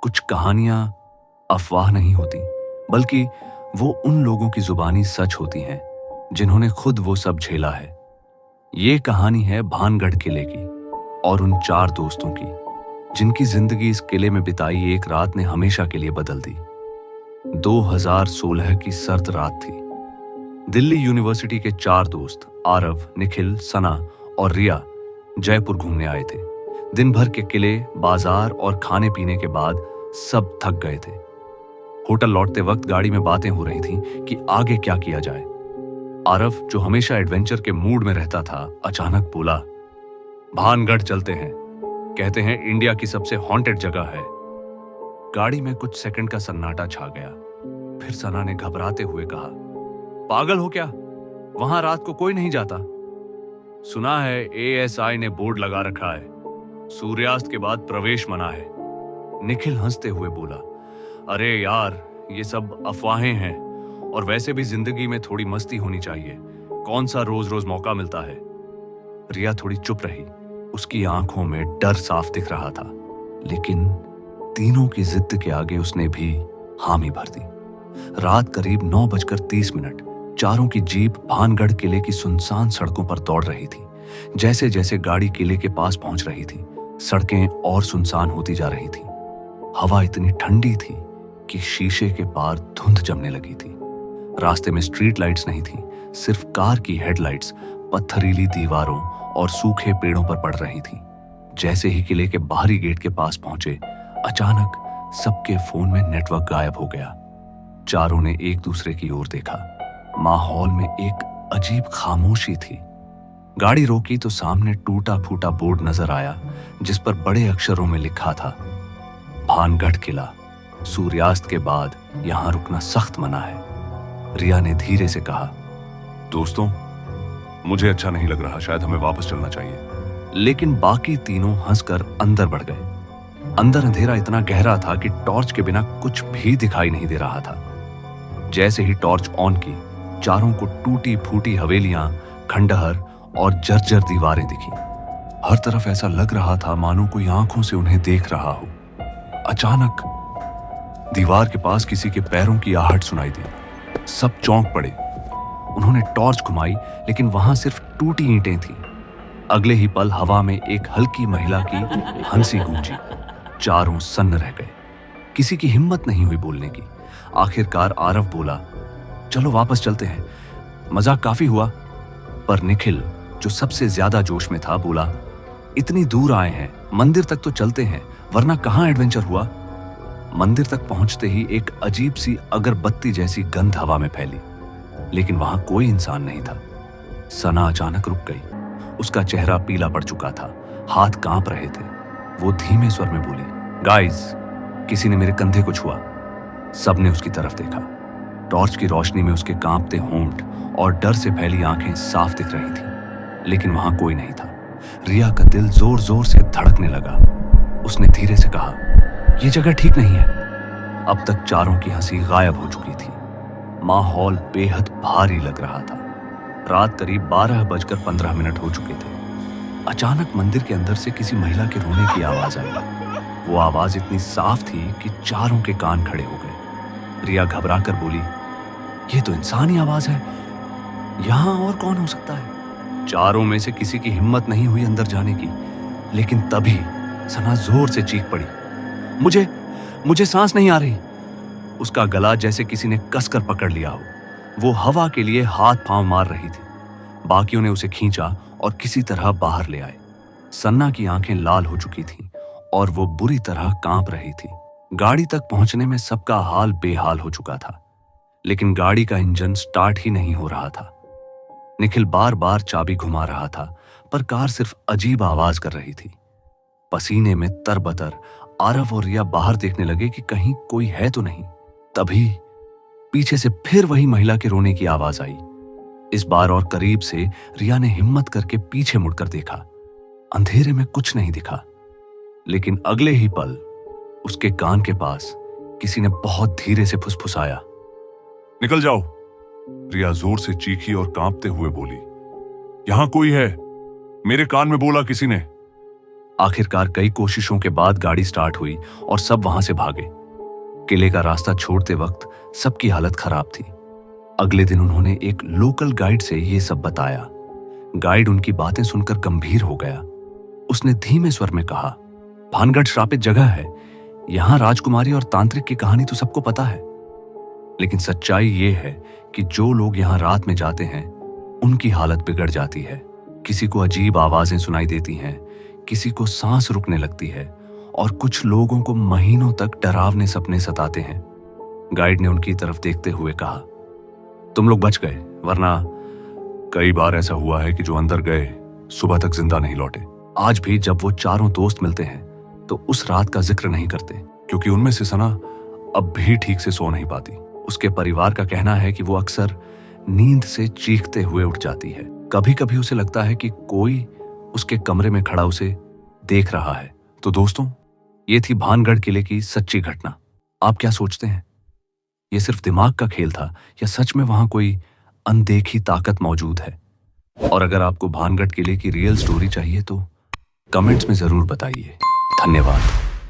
कुछ कहानियां अफवाह नहीं होती, बल्कि वो उन लोगों की जुबानी सच होती हैं जिन्होंने खुद वो सब झेला है। ये कहानी है भानगढ़ किले की और उन 4 दोस्तों की जिनकी जिंदगी इस किले में बिताई एक रात ने हमेशा के लिए बदल दी। 2016 की सर्द रात थी। दिल्ली यूनिवर्सिटी के 4 दोस्त आरव, निखिल, सना और रिया जयपुर घूमने आए थे। दिन भर के किले, बाजार और खाने पीने के बाद सब थक गए थे। होटल लौटते वक्त गाड़ी में बातें हो रही थीं कि आगे क्या किया जाए। आरव, जो हमेशा एडवेंचर के मूड में रहता था, अचानक बोला, भानगढ़ चलते हैं। कहते हैं इंडिया की सबसे हॉन्टेड जगह है। गाड़ी में कुछ सेकंड का सन्नाटा छा गया। फिर सना ने घबराते हुए कहा, पागल हो क्या? वहां रात को कोई नहीं जाता। सुना है एएसआई ने बोर्ड लगा रखा है, सूर्यास्त के बाद प्रवेश मना है। निखिल हंसते हुए बोला, अरे यार, ये सब अफवाहें हैं और वैसे भी जिंदगी में थोड़ी मस्ती होनी चाहिए। कौन सा रोज रोज मौका मिलता है। रिया थोड़ी चुप रही। उसकी आंखों में डर साफ दिख रहा था, लेकिन तीनों की जिद के आगे उसने भी हामी भर दी। रात करीब 9:30 चारों की जीप भानगढ़ किले की सुनसान सड़कों पर दौड़ रही थी। जैसे जैसे गाड़ी किले के पास पहुंच रही थी, सड़कें और सुनसान होती जा रही थी। हवा इतनी ठंडी थी कि शीशे के पार धुंध जमने लगी थी। रास्ते में स्ट्रीट लाइट्स नहीं थी, सिर्फ कार की हेडलाइट्स पत्थरीली दीवारों और सूखे पेड़ों पर पड़ रही थी। जैसे ही किले के बाहरी गेट के पास पहुंचे, अचानक सबके फोन में नेटवर्क गायब हो गया। चारों ने एक दूसरे की ओर देखा। माहौल में एक अजीब खामोशी थी। गाड़ी रोकी तो सामने टूटा फूटा बोर्ड नजर आया, जिस पर बड़े अक्षरों में लिखा था, भानगढ़ किला, सूर्यास्त के बाद यहां रुकना सख्त मना है। रिया ने धीरे से कहा, दोस्तों, मुझे अच्छा नहीं लग रहा, शायद हमें वापस चलना चाहिए। लेकिन बाकी तीनों हंसकर अंदर बढ़ गए। अंदर अंधेरा इतना गहरा था कि टॉर्च के बिना कुछ भी दिखाई नहीं दे रहा था। जैसे ही टॉर्च ऑन की, चारों को टूटी फूटी हवेलियां, खंडहर और जर्जर दीवारें दिखी। हर तरफ ऐसा लग रहा था मानो कोई आंखों से उन्हें देख रहा हो। अचानक दीवार के पास किसी के पैरों की आहट सुनाई दी। सब चौंक पड़े। उन्होंने टॉर्च घुमाई, लेकिन वहां सिर्फ टूटी ईंटें थीं। अगले ही पल हवा में एक हल्की महिला की हंसी गूंजी। चारों सन्न रह गए। किसी की हिम्मत नहीं हुई बोलने की। आखिरकार आरव बोला, चलो वापस चलते हैं, मजाक काफी हुआ। पर निखिल, जो सबसे ज्यादा जोश में था, बोला, इतनी दूर आए हैं, मंदिर तक तो चलते हैं, वरना कहां एडवेंचर हुआ। मंदिर तक पहुंचते ही एक अजीब सी अगरबत्ती जैसी गंध हवा में फैली, लेकिन वहां कोई इंसान नहीं था। सना अचानक रुक गई। उसका चेहरा पीला पड़ चुका था, हाथ कांप रहे थे। वो धीमे स्वर में बोली, गाइस, किसी ने मेरे कंधे को छुआ। सबने उसकी तरफ देखा। टॉर्च की रोशनी में उसके कांपते होंठ और डर से फैली आंखें साफ दिख रही थीं, लेकिन वहां कोई नहीं था। रिया का दिल जोर जोर से धड़कने लगा। उसने धीरे से कहा, यह जगह ठीक नहीं है। अब तक चारों की हंसी गायब हो चुकी थी। माहौल बेहद भारी लग रहा था। रात करीब 12:15 हो चुके थे। अचानक मंदिर के अंदर से किसी महिला के रोने की आवाज आई। वो आवाज इतनी साफ थी कि चारों के कान खड़े हो गए। रिया घबरा कर बोली, ये तो इंसानी आवाज है, यहां और कौन हो सकता है। चारों में से किसी की हिम्मत नहीं हुई अंदर जाने की, लेकिन तभी सना जोर से चीख पड़ी, मुझे सांस नहीं आ रही। उसका गला जैसे किसी ने कसकर पकड़ लिया हो। वो हवा के लिए हाथ पांव मार रही थी। बाकियों ने उसे खींचा और किसी तरह बाहर ले आए। सन्ना की आंखें लाल हो चुकी थीं और वो बुरी तरह कांप रही थी। गाड़ी तक पहुंचने में सबका हाल बेहाल हो चुका था, लेकिन गाड़ी का इंजन स्टार्ट ही नहीं हो रहा था। निखिल बार बार चाबी घुमा रहा था, पर कार सिर्फ अजीब आवाज कर रही थी। पसीने में तरबतर आरव और रिया बाहर देखने लगे कि कहीं कोई है तो नहीं। तभी पीछे से फिर वही महिला के रोने की आवाज आई। इस बार और करीब से। रिया ने हिम्मत करके पीछे मुड़कर देखा। अंधेरे में कुछ नहीं दिखा, लेकिन अगले ही पल उसके कान के पास किसी ने बहुत धीरे से फुसफुसाया, निकल जाओ। रिया जोर से चीखी और कांपते हुए बोली, यहां कोई है, मेरे कान में बोला किसी ने। आखिरकार कई कोशिशों के बाद गाड़ी स्टार्ट हुई और सब वहां से भागे। किले का रास्ता छोड़ते वक्त सबकी हालत खराब थी। अगले दिन उन्होंने एक लोकल गाइड से ये सब बताया। गाइड उनकी बातें सुनकर गंभीर हो गया। उसने धीमे स्वर में कहा, भानगढ़ श्रापित जगह है। यहां राजकुमारी और तांत्रिक की कहानी तो सबको पता है, लेकिन सच्चाई ये है कि जो लोग यहां रात में जाते हैं उनकी हालत बिगड़ जाती है। किसी को अजीब आवाजें सुनाई देती हैं, किसी को सांस रुकने लगती है और कुछ लोगों को महीनों तक डरावने सपने सताते हैं। गाइड ने उनकी तरफ देखते हुए कहा, तुम लोग बच गए, वरना कई बार ऐसा हुआ है कि जो अंदर गए सुबह तक जिंदा नहीं लौटे। आज भी जब वो चारों दोस्त मिलते हैं तो उस रात का जिक्र नहीं करते, क्योंकि उनमें से सना अब भी ठीक से सो नहीं पाती। उसके परिवार का कहना है कि वो अक्सर नींद से चीखते हुए उठ जाती है। कभी कभी उसे लगता है कि कोई उसके कमरे में खड़ा उसे देख रहा है। तो दोस्तों, ये थी भानगढ़ किले की सच्ची घटना। आप क्या सोचते हैं? ये सिर्फ दिमाग का खेल था या सच में वहां कोई अनदेखी ताकत मौजूद है? और अगर आपको भानगढ़ किले की रियल स्टोरी चाहिए तो कमेंट्स में जरूर बताइए। धन्यवाद।